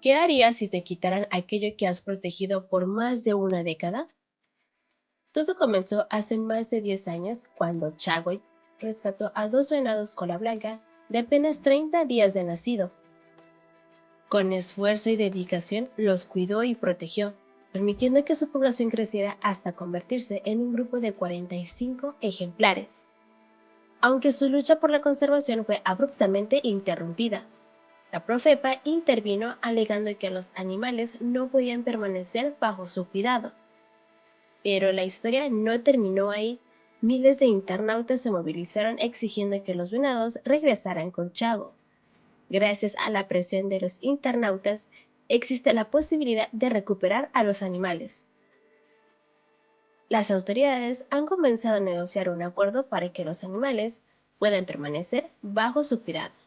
¿Qué harías si te quitaran aquello que has protegido por más de una década? Todo comenzó hace más de 10 años cuando Chagüey rescató a dos venados cola blanca de apenas 30 días de nacido. Con esfuerzo y dedicación los cuidó y protegió, permitiendo que su población creciera hasta convertirse en un grupo de 45 ejemplares. Aunque su lucha por la conservación fue abruptamente interrumpida, la Profepa intervino alegando que los animales no podían permanecer bajo su cuidado. Pero la historia no terminó ahí. Miles de internautas se movilizaron exigiendo que los venados regresaran con Chago. Gracias a la presión de los internautas, existe la posibilidad de recuperar a los animales. Las autoridades han comenzado a negociar un acuerdo para que los animales puedan permanecer bajo su cuidado.